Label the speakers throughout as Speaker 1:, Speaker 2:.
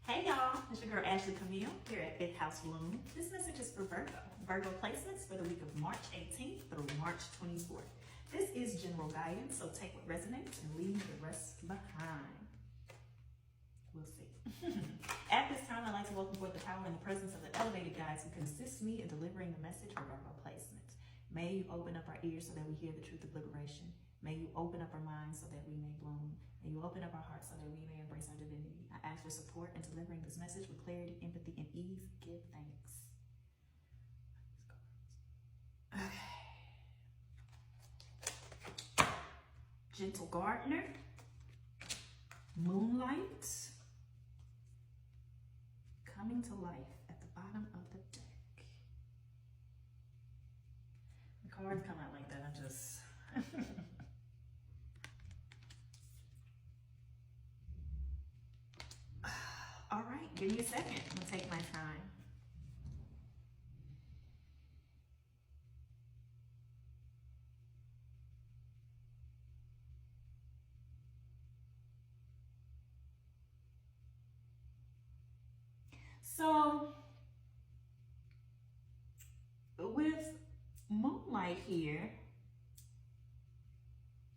Speaker 1: Hey y'all, it's your girl Ashley Camille here at Fifth House Bloom. This message is for Virgo. Virgo placements for the week of March 18th through March 24th. This is general guidance, so take what resonates and leave the rest behind. We'll see. At this time, I'd like to welcome forth the power and the presence of the elevated guides who can assist me in delivering the message for Virgo placements. May you open up our ears so that we hear the truth of liberation. May you open up our minds so that we may bloom. May you open up our hearts so that we may embrace our divinity. I ask for support in delivering this message with clarity, empathy, and ease. Give thanks. Okay. Gentle Gardener. Moonlight. Coming to life at the bottom of the deck. The cards come out like that. I just... All right, give me a second. I'm gonna take my time. So, with Moonlight here,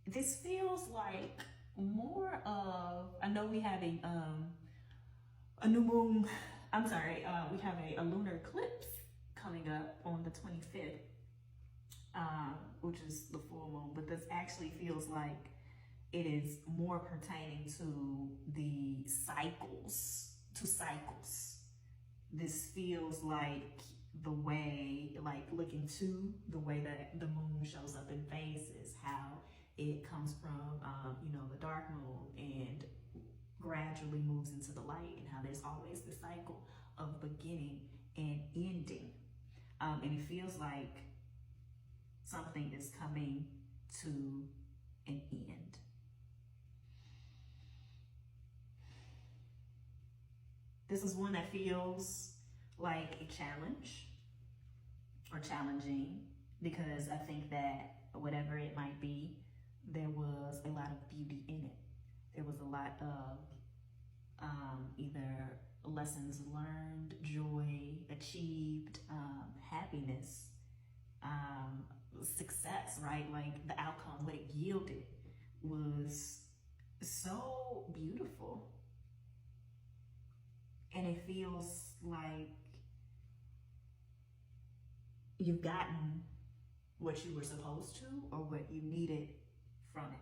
Speaker 1: this feels like more of, I know we have a new moon, I'm sorry, we have a lunar eclipse coming up on the 25th, which is the full moon, but this actually feels like it is more pertaining to the cycles, This feels like the way, like looking to the way that the moon shows up in phases, how it comes from, the dark moon and gradually moves into the light, and how there's always the cycle of beginning and ending. And it feels like something is coming to an end. This is one that feels like a challenge or challenging, because I think that whatever it might be, there was a lot of beauty in it. There was a lot of either lessons learned, joy achieved, happiness, success, right? Like the outcome, what it yielded was so beautiful. And it feels like you've gotten what you were supposed to or what you needed from it.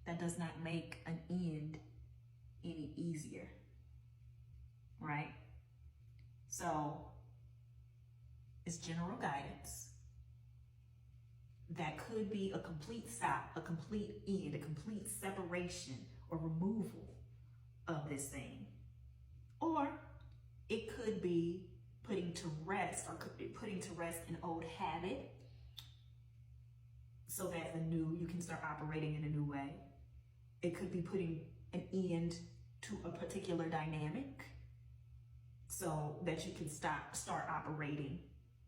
Speaker 1: That does not make an end any easier, right? So it's general guidance. That could be a complete stop, a complete end, a complete separation or removal of this thing. Or it could be putting to rest an old habit so that you can start operating in a new way. It could be putting an end to a particular dynamic so that you can start operating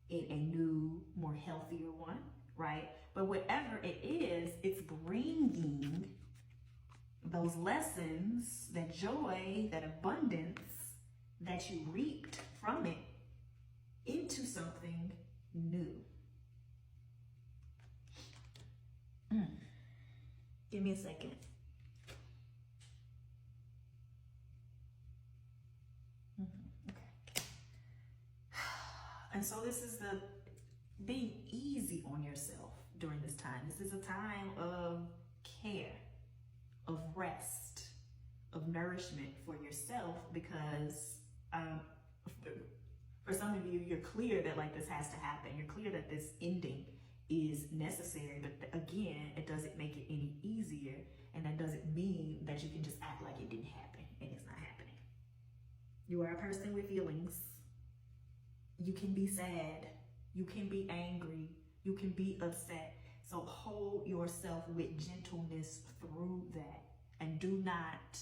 Speaker 1: in a new, more healthier one, right? But whatever it is, it's bringing those lessons, that joy, that abundance that you reaped from it into something new. Give me a second. Okay. And so this is the being easy on yourself during this time. This is a time of care, of rest, of nourishment for yourself, because for some of you, you're clear that like this has to happen. You're clear that this ending is necessary, but again, it doesn't make it any easier, and that doesn't mean that you can just act like it didn't happen and it's not happening. You are a person with feelings. You can be sad, you can be angry, you can be upset. So hold yourself with gentleness through that, and do not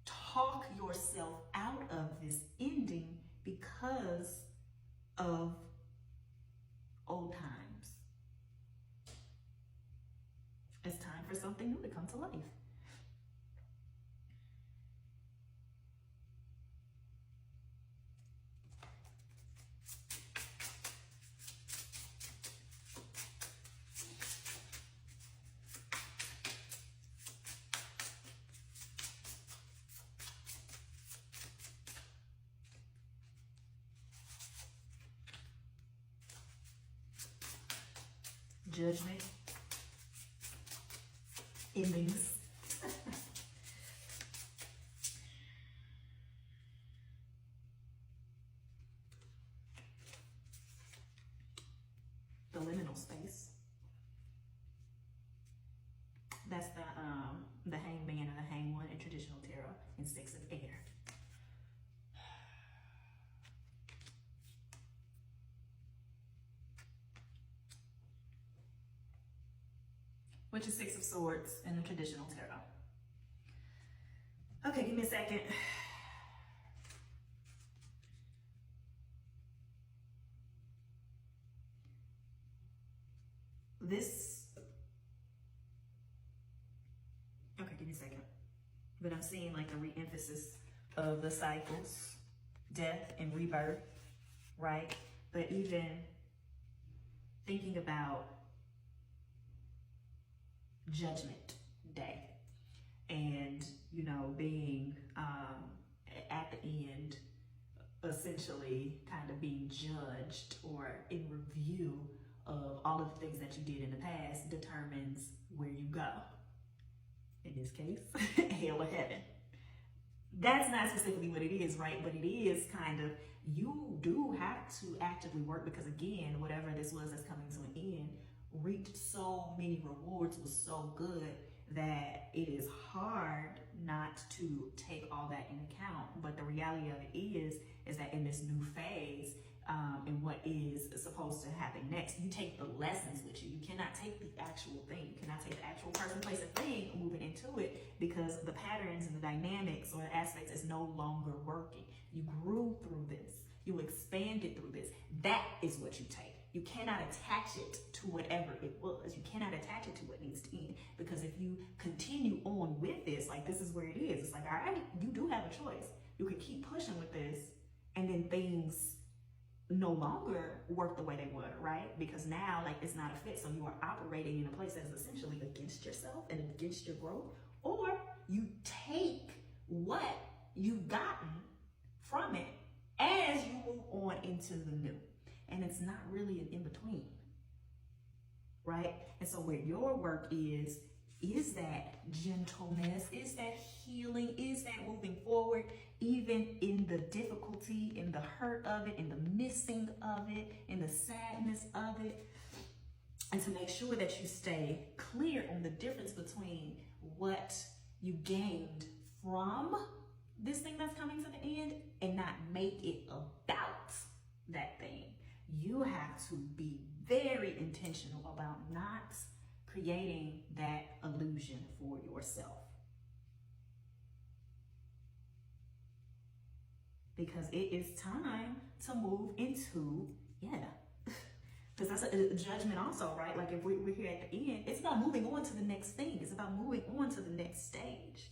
Speaker 1: talk yourself out of this ending because of old times. It's time for something new to come to life. judgment, endings. The liminal space. That's the hangman or the hanged one in traditional tarot, in Six of Air. Which is Six of Swords in the traditional tarot. Okay, give me a second. Okay, give me a second. But I'm seeing like a re-emphasis of the cycles, death and rebirth, right? But even thinking about Judgment Day and, you know, being at the end, essentially kind of being judged or in review of all of the things that you did in the past determines where you go. In this case, hell or heaven. That's not specifically what it is, right? But it is kind of, you do have to actively work, because again, whatever this was that's coming to an end reaped so many rewards, was so good, that it is hard not to take all that in account. But the reality of it is that in this new phase, and what is supposed to happen next, you take the lessons with you. You cannot take the actual thing. You cannot take the actual person, place, and thing moving into it, because the patterns and the dynamics or the aspects is no longer working. You grew through this. You expanded through this. That is what you take. You cannot attach it to whatever it was. You cannot attach it to what needs to end, because if you continue on with this, like this is where it is. It's like, all right, you do have a choice. You can keep pushing with this, and then things no longer work the way they would, right? Because now, like, it's not a fit. So you are operating in a place that is essentially against yourself and against your growth. Or you take what you've gotten from it as you move on into the new. And it's not really an in-between, right? And so where your work is that gentleness, is that healing, is that moving forward, even in the difficulty, in the hurt of it, in the missing of it, in the sadness of it, and to make sure that you stay clear on the difference between what you gained from this thing that's coming to the end and not make it about that thing. You have to be very intentional about not creating that illusion for yourself. Because it is time to move into, because that's a judgment also, right? Like if we're here at the end, it's about moving on to the next thing. It's about moving on to the next stage.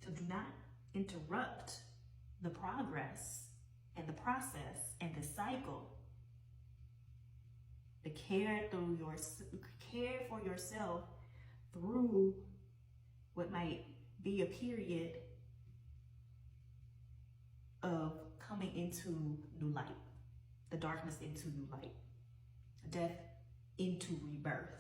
Speaker 1: So do not interrupt the progress and the process and the cycle. The care for yourself through what might be a period of coming into new light, the darkness into new light, death into rebirth.